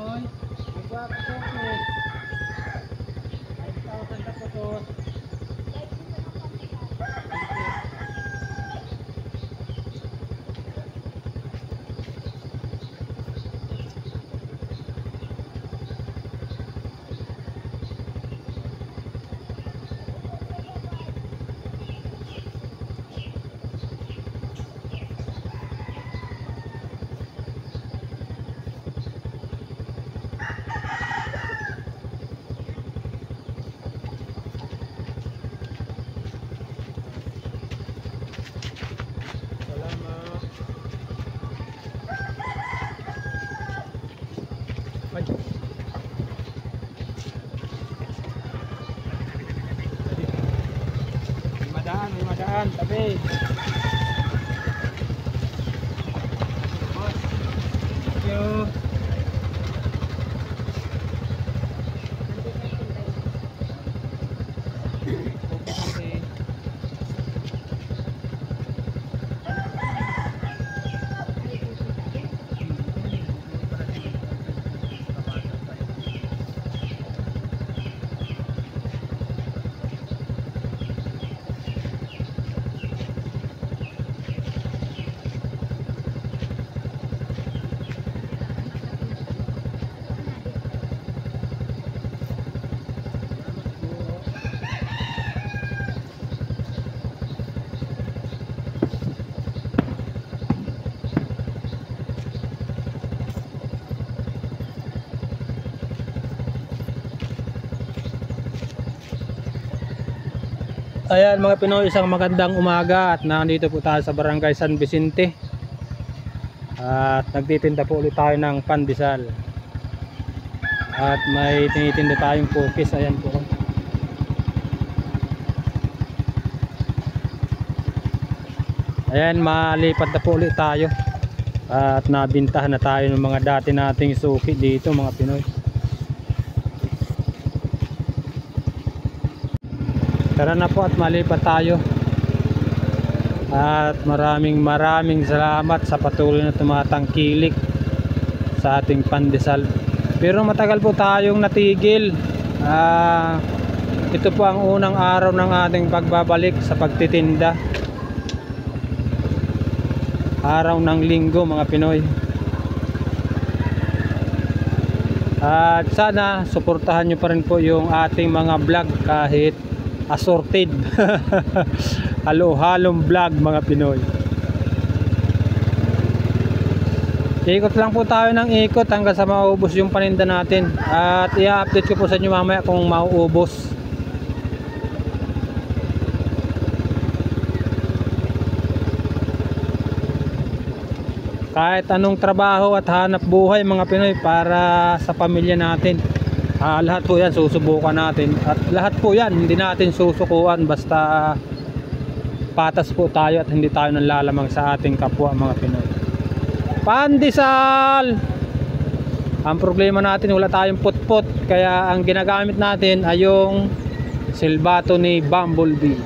Pinoy. Magwapo ko eh. 5,000 na po to. May madaan, tabi. Thank you. Ayan mga Pinoy, isang magandang umaga at nandito po tayo sa Barangay San Vicente at nagtitinda po ulit tayo ng pandesal at may tinitinda tayong cookies. Ayan po, ayan, malipat na po ulit tayo at nabintahan na tayo ng mga dati nating suki dito mga Pinoy. Tara na po at malipat tayo. At maraming salamat sa patuloy na tumatangkilik sa ating pandesal. Pero matagal po tayong natigil. Ito po ang unang araw ng ating pagbabalik sa pagtitinda. Araw ng linggo mga Pinoy. At sana suportahan nyo pa rin po yung ating mga vlog kahit assorted. Halo-halong vlog mga Pinoy. Ikot lang po tayo ng ikot hanggang sa maubos yung paninda natin. At i-update ko po sa inyo mamaya kung mauubos. Kahit anong trabaho at hanap buhay mga Pinoy para sa pamilya natin, lahat po yan susubukan natin. At lahat po yan hindi natin susukuan basta patas po tayo at hindi tayo nanlalamang sa ating kapwa mga Pinoy. Pandesal! Ang problema natin, wala tayong putput, kaya ang ginagamit natin ay yung silbato ni Bumblebee.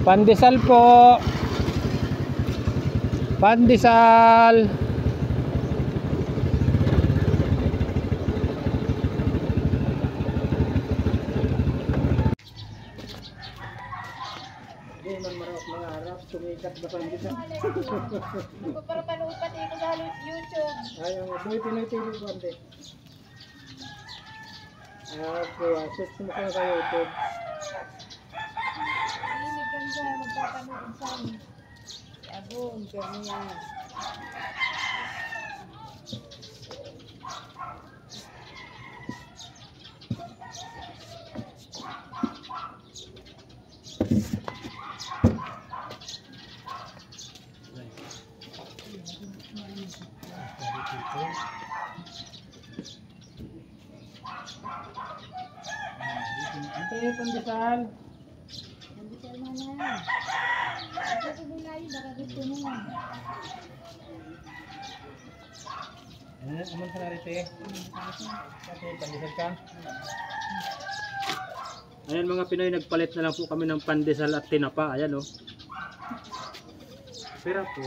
Pandesal po! Pandesal! Sumikat ba sa pandesal? Para panupat ko sa YouTube. Ayaw mo, Boy Pinoy TV po ante. Search mo ka sa YouTube. Hindi ganda, magpapanood sa amin. Abon, ganyan. Ante, pandesal. Pandesal mo na. Ito sa bulay, baka gusto mo. Aman sa narite. Ate, pandesal ka. Ayan mga Pinoy, nagpalit na lang po kami ng pandesal at tinapa. Ayan o. Pera po.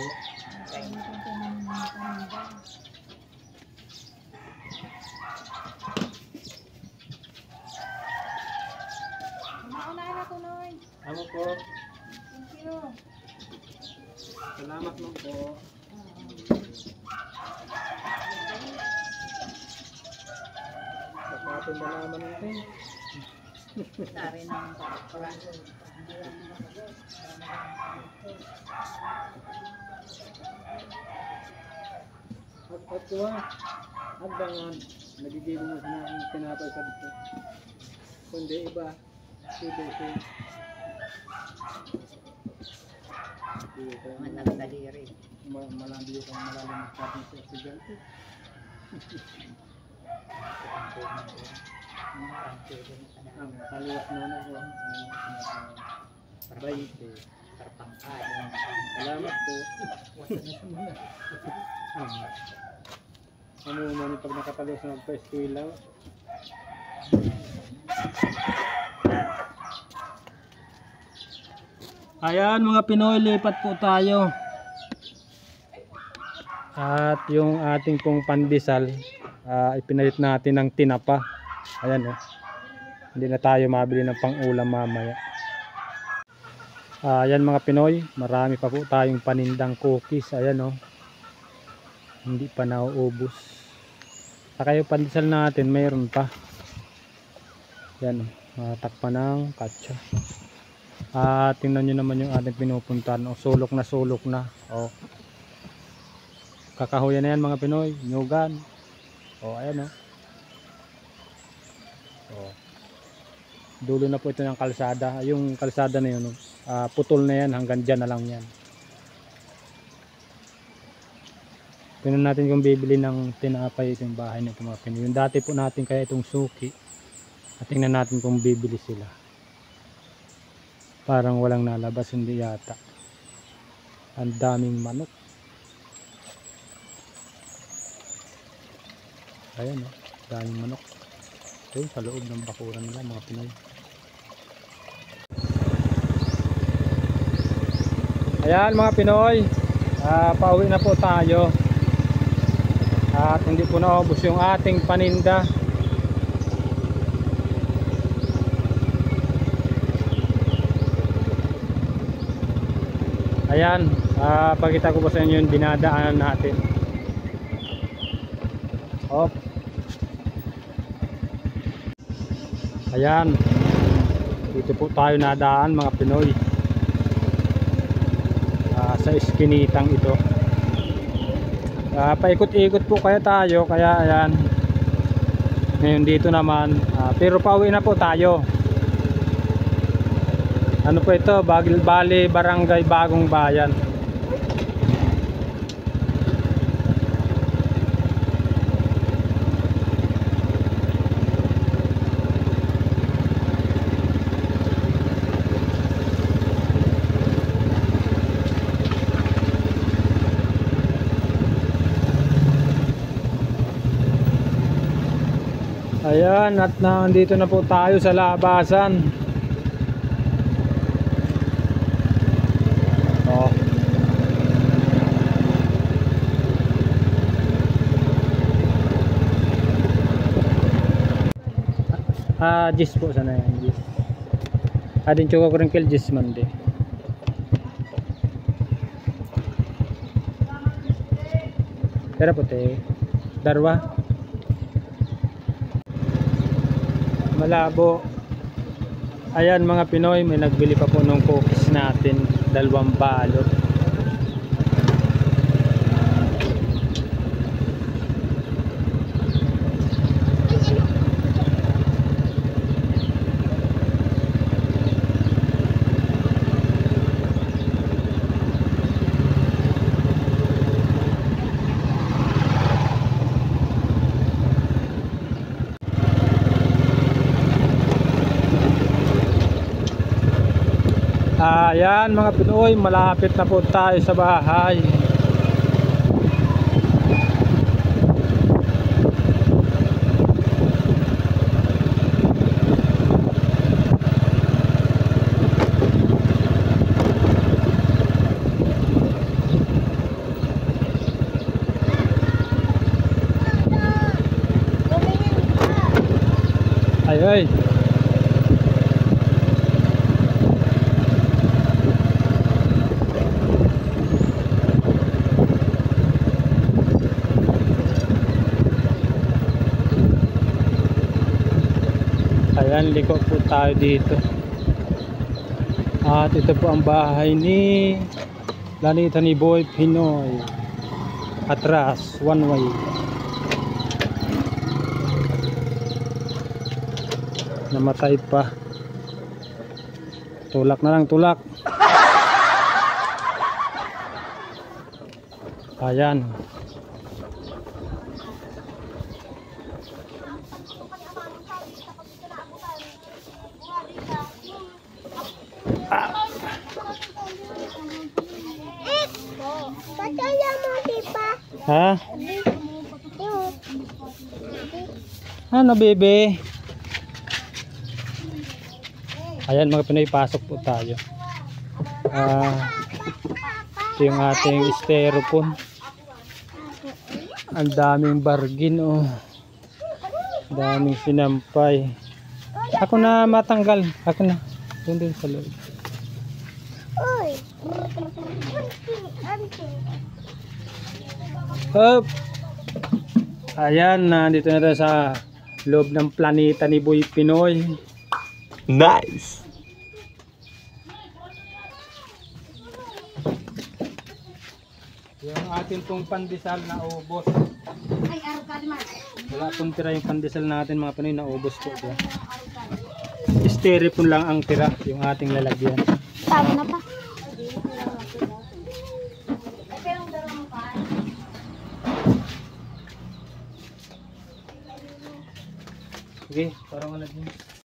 Mauna na to, Noy. Ano po? Thank you. Salamat mo po. Kapatid na naman natin. Tari ng para. At kuha, agdangan, nagigilin mo sa ng tinapay sa dito. Kundi iba, sito. Managdaliri. Malandi yung malalim na sabi sa estudyante. Ang kaliwas na ako. Sabay ito. Salamat po. Ano naman pag nakatalos na magpa-eskwela? Ayan mga Pinoy, lipat po tayo. At yung ating pong pandesal, ipinalit natin ng tinapa. Ayan oh. Hindi na tayo mabili ng pang-ulam mamaya. Ayan mga Pinoy, marami pa po tayong panindang cookies. Ayan oh. Hindi pa nauubos. Saka yung pandesal natin, mayroon pa. Ayan oh. Takpan ng katsa. Tingnan nyo naman yung ating pinupuntahan. Oh, sulok na. Oh. Kakahuyan na yan mga Pinoy. Nyugan. Oh, ayan oh. Oh. Dulo na po ito ng kalsada. Yung kalsada na yun, putol na yan. Hanggang dyan na lang yan. Tingnan natin kung bibili ng tinapay itong bahay na ito mga Pinoy. Yung dati po natin kaya itong suki. At tingnan natin kung bibili sila. Parang walang nalabas, hindi yata. Ang daming manok. Ayan o, daming manok. Ito sa loob ng bakuran nila mga Pinoy. Ayan mga Pinoy, pauwi na po tayo. At hindi po naubos yung ating paninda. Ayan, pakita ko po sa inyo yung dinadaanan natin. Oh. Ayan, dito po tayo nadaan mga Pinoy. Sa iskinitang ito. Paikot-ikot po kaya tayo, kaya ayan. Ngayon dito naman, pero pauwi na po tayo. Ano po ito? Bali, Barangay Bagong Bayan. Ayan, at nandito na po tayo sa labasan. Jis po sana yan, Jis. Adin juga ko rin kil Jis man di. Pero po te, darwa. Malabo. Ayan mga Pinoy, may nagbili pa po ng cookies natin, 2 balot. Ayan mga Pinoy, malapit na po tayo sa bahay. Tumingin Ay. Ayan, liko po tayo dito. At ito po ang bahay ni Lanita ni Boy Pinoy. Atras, one way. Namatay pa. Tulak na lang, tulak. Ayan. Ha? Ano, bebe? Ayan mga Pinoy, pasok po tayo. Ito yung ating styrofoam. Ang daming bargin, oh. Ang daming sinampay. Ako na matanggal. Ako na. Doon din sa loob. Up. Ayan, nandito na tayo sa loob ng planeta ni Boy Pinoy. Nice. Yung ating pong pandesal na ubos. Wala pong tira yung pandesal natin mga Pinoy, na ubos po. Styrofoam lang ang tira yung ating lalagyan. Tama na pa. Sige, parang wala din.